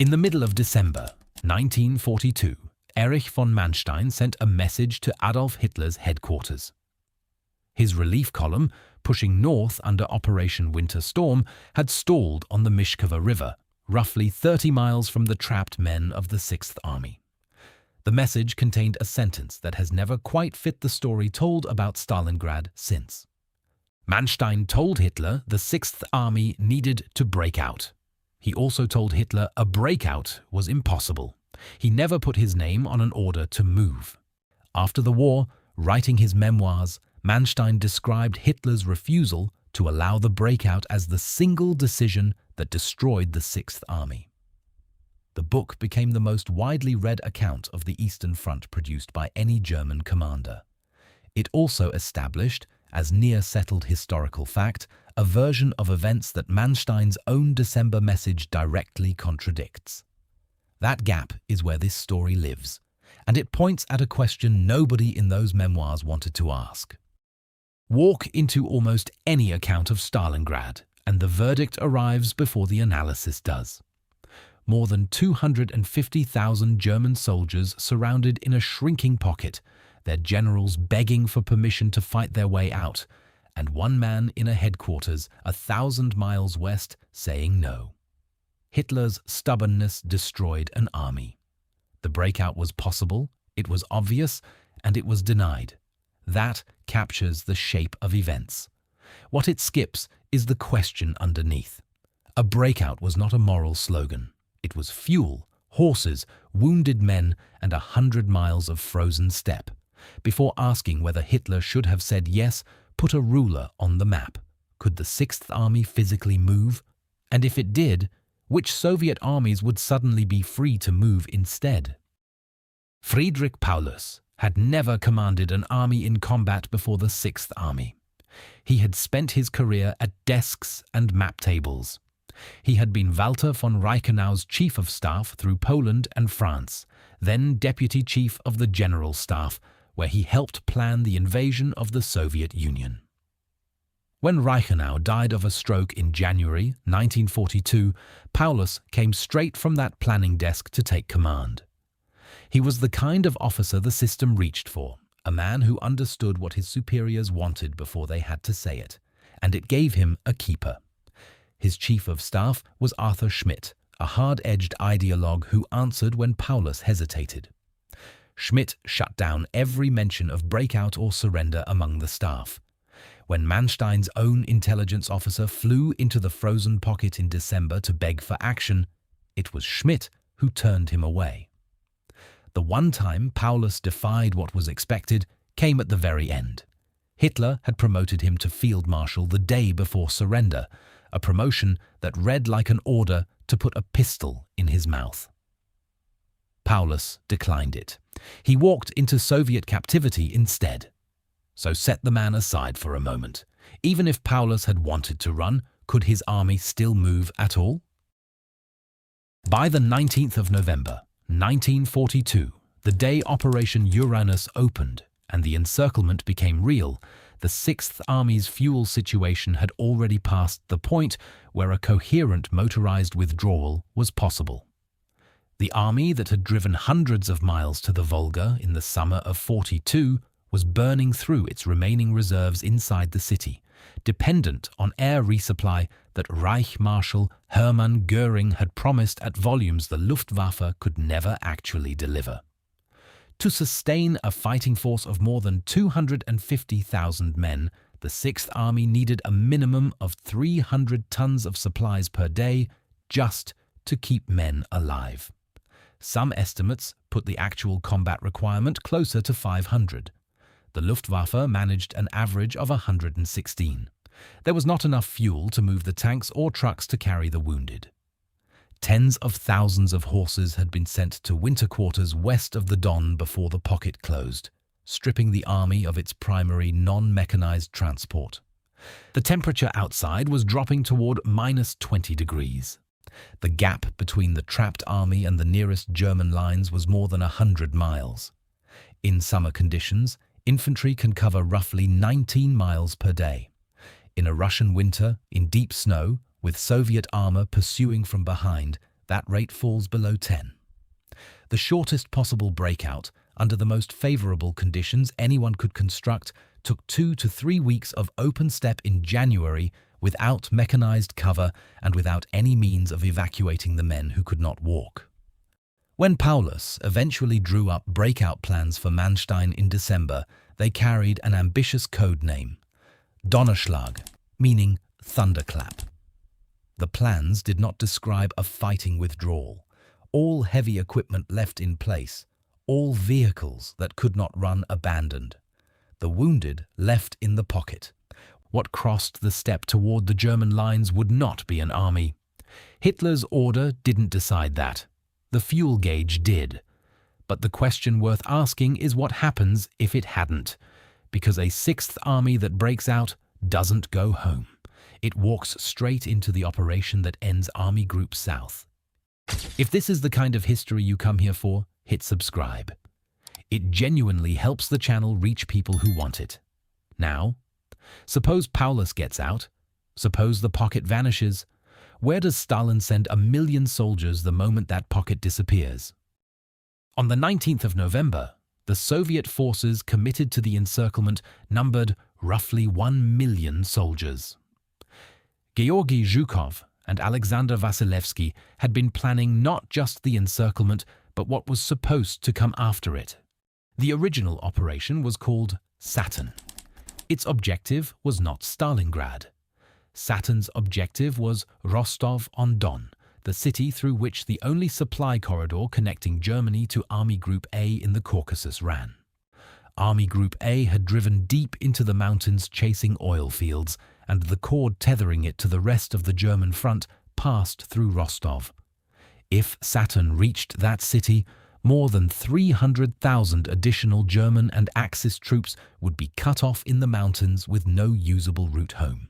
In the middle of December 1942, Erich von Manstein sent a message to Adolf Hitler's headquarters. His relief column, pushing north under Operation Winter Storm, had stalled on the Mishkova River, roughly 30 miles from the trapped men of the 6th Army. The message contained a sentence that has never quite fit the story told about Stalingrad since. Manstein told Hitler the 6th Army needed to break out. He also told Hitler a breakout was impossible. He never put his name on an order to move. After the war, writing his memoirs, Manstein described Hitler's refusal to allow the breakout as the single decision that destroyed the 6th Army. The book became the most widely read account of the Eastern Front produced by any German commander. It also established, as near-settled historical fact, a version of events that Manstein's own December message directly contradicts. That gap is where this story lives, and it points at a question nobody in those memoirs wanted to ask. Walk into almost any account of Stalingrad, and the verdict arrives before the analysis does. More than 250,000 German soldiers surrounded in a shrinking pocket, their generals begging for permission to fight their way out, and one man in a headquarters 1,000 miles west saying no. Hitler's stubbornness destroyed an army. The breakout was possible, it was obvious, and it was denied. That captures the shape of events. What it skips is the question underneath. A breakout was not a moral slogan. It was fuel, horses, wounded men, and 100 miles of frozen steppe. Before asking whether Hitler should have said yes, put a ruler on the map. Could the 6th Army physically move? And if it did, which Soviet armies would suddenly be free to move instead? Friedrich Paulus had never commanded an army in combat before the 6th Army. He had spent his career at desks and map tables. He had been Walter von Reichenau's chief of staff through Poland and France, then deputy chief of the General Staff, where he helped plan the invasion of the Soviet Union. When Reichenau died of a stroke in January 1942, Paulus came straight from that planning desk to take command. He was the kind of officer the system reached for, a man who understood what his superiors wanted before they had to say it, and it gave him a keeper. His chief of staff was Arthur Schmidt, a hard-edged ideologue who answered when Paulus hesitated. Schmidt shut down every mention of breakout or surrender among the staff. When Manstein's own intelligence officer flew into the frozen pocket in December to beg for action, it was Schmidt who turned him away. The one time Paulus defied what was expected came at the very end. Hitler had promoted him to field marshal the day before surrender, a promotion that read like an order to put a pistol in his mouth. Paulus declined it. He walked into Soviet captivity instead. So set the man aside for a moment. Even if Paulus had wanted to run, could his army still move at all? By the 19th of November, 1942, the day Operation Uranus opened and the encirclement became real, the 6th Army's fuel situation had already passed the point where a coherent motorized withdrawal was possible. The army that had driven hundreds of miles to the Volga in the summer of 42 was burning through its remaining reserves inside the city, dependent on air resupply that Reich Marshal Hermann Göring had promised at volumes the Luftwaffe could never actually deliver. To sustain a fighting force of more than 250,000 men, the 6th Army needed a minimum of 300 tons of supplies per day just to keep men alive. Some estimates put the actual combat requirement closer to 500. The Luftwaffe managed an average of 116. There was not enough fuel to move the tanks or trucks to carry the wounded. Tens of thousands of horses had been sent to winter quarters west of the Don before the pocket closed, stripping the army of its primary non-mechanized transport. The temperature outside was dropping toward -20 degrees. The gap between the trapped army and the nearest German lines was more than 100 miles. In summer conditions, infantry can cover roughly 19 miles per day. In a Russian winter, in deep snow, with Soviet armor pursuing from behind, that rate falls below 10. The shortest possible breakout, under the most favorable conditions anyone could construct, took 2 to 3 weeks of open steppe in January without mechanized cover and without any means of evacuating the men who could not walk. When Paulus eventually drew up breakout plans for Manstein in December, they carried an ambitious code name, Donnerschlag, meaning thunderclap. The plans did not describe a fighting withdrawal. All heavy equipment left in place, all vehicles that could not run abandoned. The wounded left in the pocket. What crossed the steppe toward the German lines would not be an army. Hitler's order didn't decide that. The fuel gauge did. But the question worth asking is what happens if it hadn't, because a Sixth Army that breaks out doesn't go home. It walks straight into the operation that ends Army Group South. If this is the kind of history you come here for, hit subscribe. It genuinely helps the channel reach people who want it. Now, suppose Paulus gets out, suppose the pocket vanishes. Where does Stalin send 1 million soldiers the moment that pocket disappears? On the 19th of November, the Soviet forces committed to the encirclement numbered roughly 1 million soldiers. Georgy Zhukov and Alexander Vasilevsky had been planning not just the encirclement, but what was supposed to come after it. The original operation was called Saturn. Its objective was not Stalingrad. Saturn's objective was Rostov-on-Don, the city through which the only supply corridor connecting Germany to Army Group A in the Caucasus ran. Army Group A had driven deep into the mountains chasing oil fields, and the cord tethering it to the rest of the German front passed through Rostov. If Saturn reached that city, more than 300,000 additional German and Axis troops would be cut off in the mountains with no usable route home.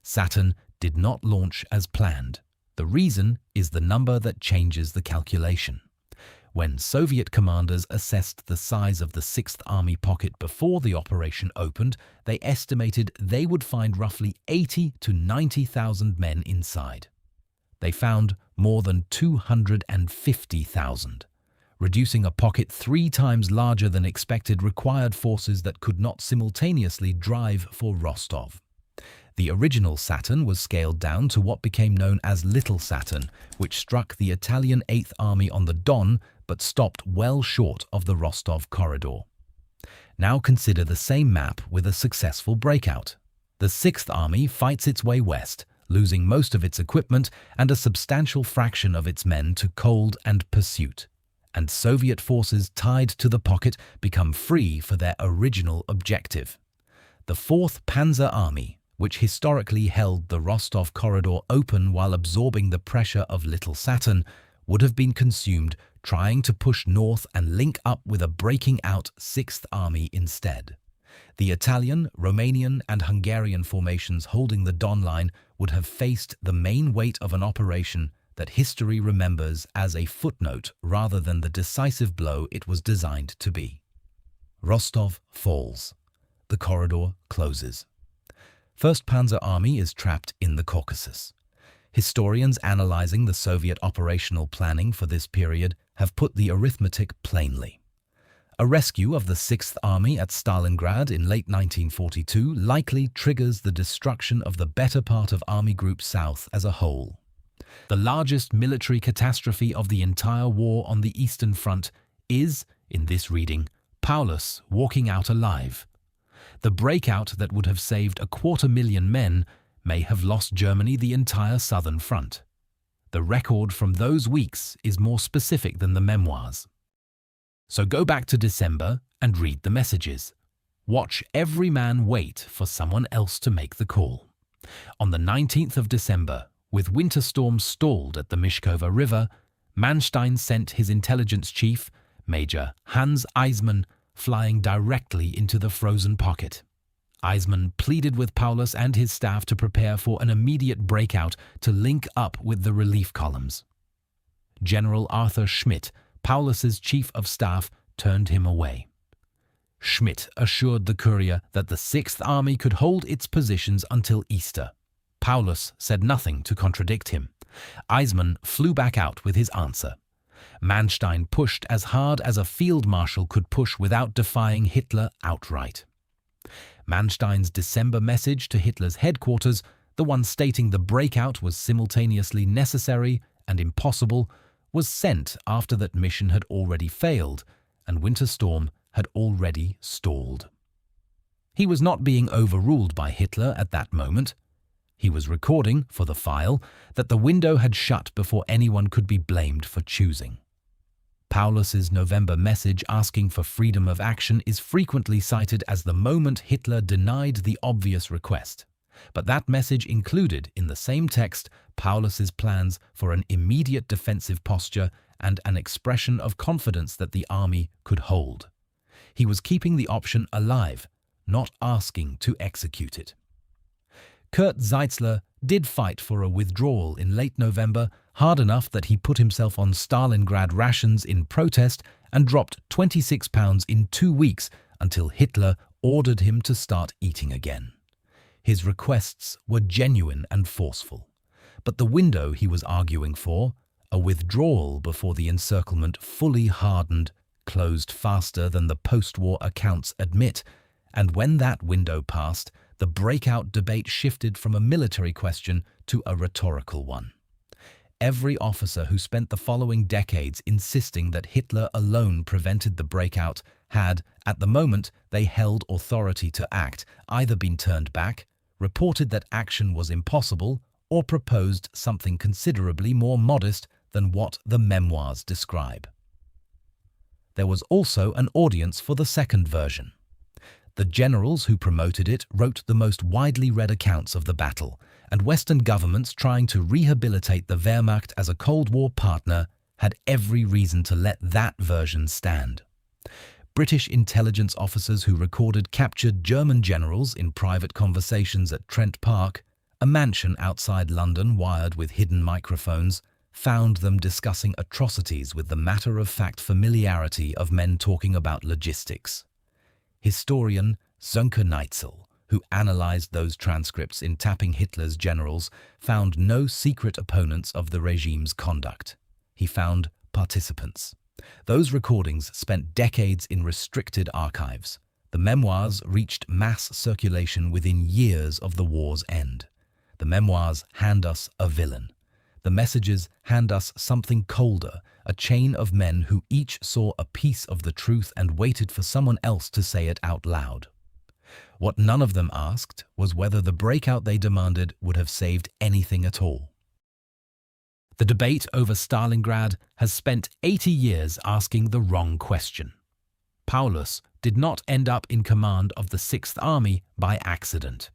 Saturn did not launch as planned. The reason is the number that changes the calculation. When Soviet commanders assessed the size of the Sixth Army pocket before the operation opened, they estimated they would find roughly 80 to 90,000 men inside. They found more than 250,000. Reducing a pocket 3 times larger than expected required forces that could not simultaneously drive for Rostov. The original Saturn was scaled down to what became known as Little Saturn, which struck the Italian Eighth Army on the Don but stopped well short of the Rostov corridor. Now consider the same map with a successful breakout. The Sixth Army fights its way west, losing most of its equipment and a substantial fraction of its men to cold and pursuit. And Soviet forces tied to the pocket become free for their original objective. The 4th Panzer Army, which historically held the Rostov corridor open while absorbing the pressure of Little Saturn, would have been consumed trying to push north and link up with a breaking out 6th Army instead. The Italian, Romanian and Hungarian formations holding the Don line would have faced the main weight of an operation that history remembers as a footnote rather than the decisive blow it was designed to be. Rostov falls. The corridor closes. 1st Panzer Army is trapped in the Caucasus. Historians analyzing the Soviet operational planning for this period have put the arithmetic plainly. A rescue of the 6th Army at Stalingrad in late 1942 likely triggers the destruction of the better part of Army Group South as a whole. The largest military catastrophe of the entire war on the Eastern Front is, in this reading, Paulus walking out alive. The breakout that would have saved 250,000 men may have lost Germany the entire southern front. The record from those weeks is more specific than the memoirs. So go back to December and read the messages. Watch every man wait for someone else to make the call. On the 19th of December, with winter storms stalled at the Mishkova River, Manstein sent his intelligence chief, Major Hans Eismann, flying directly into the frozen pocket. Eismann pleaded with Paulus and his staff to prepare for an immediate breakout to link up with the relief columns. General Arthur Schmidt, Paulus's chief of staff, turned him away. Schmidt assured the courier that the 6th Army could hold its positions until Easter. Paulus said nothing to contradict him. Eismann flew back out with his answer. Manstein pushed as hard as a field marshal could push without defying Hitler outright. Manstein's December message to Hitler's headquarters, the one stating the breakout was simultaneously necessary and impossible, was sent after that mission had already failed and Winter Storm had already stalled. He was not being overruled by Hitler at that moment. He was recording, for the file, that the window had shut before anyone could be blamed for choosing. Paulus's November message asking for freedom of action is frequently cited as the moment Hitler denied the obvious request. But that message included, in the same text, Paulus's plans for an immediate defensive posture and an expression of confidence that the army could hold. He was keeping the option alive, not asking to execute it. Kurt Zeitzler did fight for a withdrawal in late November, hard enough that he put himself on Stalingrad rations in protest and dropped 26 pounds in 2 weeks until Hitler ordered him to start eating again. His requests were genuine and forceful, but the window he was arguing for, a withdrawal before the encirclement fully hardened, closed faster than the post-war accounts admit, and when that window passed, the breakout debate shifted from a military question to a rhetorical one. Every officer who spent the following decades insisting that Hitler alone prevented the breakout had, at the moment they held authority to act, either been turned back, reported that action was impossible, or proposed something considerably more modest than what the memoirs describe. There was also an audience for the second version. The generals who promoted it wrote the most widely read accounts of the battle, and Western governments trying to rehabilitate the Wehrmacht as a Cold War partner had every reason to let that version stand. British intelligence officers who recorded captured German generals in private conversations at Trent Park, a mansion outside London wired with hidden microphones, found them discussing atrocities with the matter-of-fact familiarity of men talking about logistics. Historian Sönke Neitzel, who analyzed those transcripts in tapping Hitler's generals, found no secret opponents of the regime's conduct. He found participants. Those recordings spent decades in restricted archives. The memoirs reached mass circulation within years of the war's end. The memoirs hand us a villain. The messages hand us something colder, a chain of men who each saw a piece of the truth and waited for someone else to say it out loud. What none of them asked was whether the breakout they demanded would have saved anything at all. The debate over Stalingrad has spent 80 years asking the wrong question. Paulus did not end up in command of the Sixth Army by accident.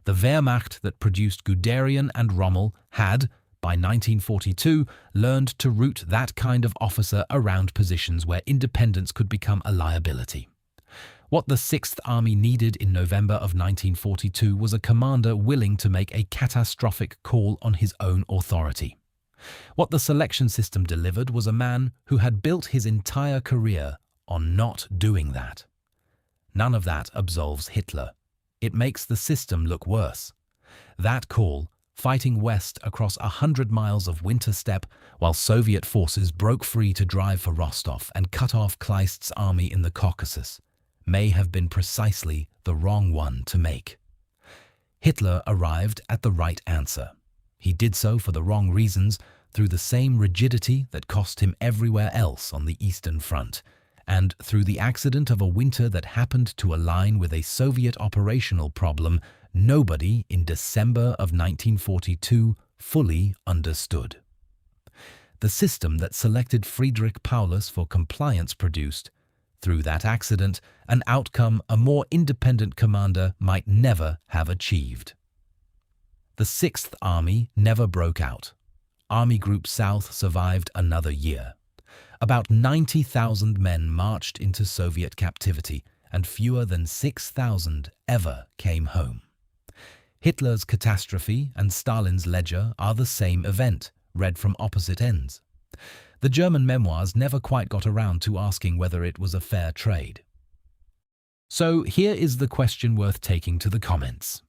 The Wehrmacht that produced Guderian and Rommel had, by 1942, learned to route that kind of officer around positions where independence could become a liability. What the Sixth Army needed in November of 1942 was a commander willing to make a catastrophic call on his own authority. What the selection system delivered was a man who had built his entire career on not doing that. None of that absolves Hitler. It makes the system look worse. That call, fighting west across 100 miles of winter steppe while Soviet forces broke free to drive for Rostov and cut off Kleist's army in the Caucasus, may have been precisely the wrong one to make. Hitler arrived at the right answer. He did so for the wrong reasons, through the same rigidity that cost him everywhere else on the Eastern Front, and through the accident of a winter that happened to align with a Soviet operational problem nobody in December of 1942 fully understood. The system that selected Friedrich Paulus for compliance produced, through that accident, an outcome a more independent commander might never have achieved. The Sixth Army never broke out. Army Group South survived another year. About 90,000 men marched into Soviet captivity, and fewer than 6,000 ever came home. Hitler's catastrophe and Stalin's ledger are the same event, read from opposite ends. The German memoirs never quite got around to asking whether it was a fair trade. So here is the question worth taking to the comments.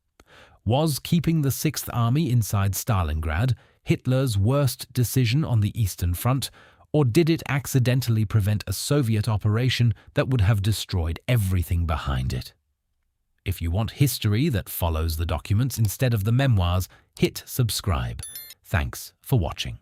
Was keeping the Sixth Army inside Stalingrad Hitler's worst decision on the Eastern Front, or did it accidentally prevent a Soviet operation that would have destroyed everything behind it? If you want history that follows the documents instead of the memoirs, hit subscribe. Thanks for watching.